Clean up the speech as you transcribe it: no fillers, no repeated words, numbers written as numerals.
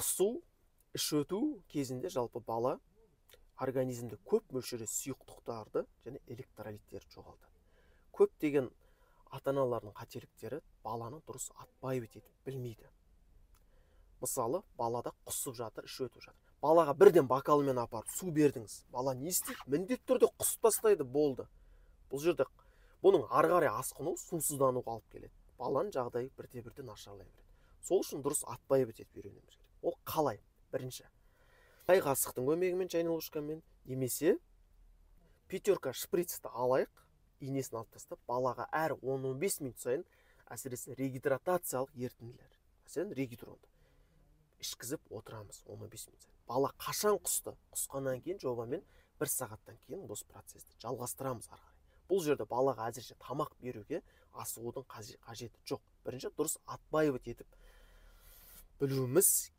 құсу, іш өту кезінде жалпы бала организмде көп мөлшерде сұйықтықтарды және электролиттерді жоғалтады. Көптеген ата-аналардың қателіктері баланы дұрыс атпайып етіп білмейді. Мысалы, балада құсып жатыр, іш өтіп жатыр. Балаға бірден бокалмен апарып су бердіңіз. Бала не істейді? Міндетті түрде құсып тастайды, болды. Бұл жерде бұның ары қарай асқыну сусыздануға алып келеді. Баланың жағдайы бірте-бірте нашарлай береді. Сол үшін дұрыс атпайып етіп үйренуіміз керек. Ол қалай? Бірінші, шай қасықтың көмегімен, және ложкамен, немесе пятерка шприцті алайық, инесін алып тастап, балаға әр 10-15 минут сайын әсіресе регидратациялық ерітінділер, мәселен регидронды ішкізіп отырамыз 15 минут сайын. Бала қашан құсты? Құсқаннан кейін жобамен 1 сағаттан кейін осы процесті жалғастырамыз ары қарай. Бұл жерде балаға әзірше тамақ беруге асығудың қажеті жоқ. Бірінші, дұрыс атпайып етіп білуіміз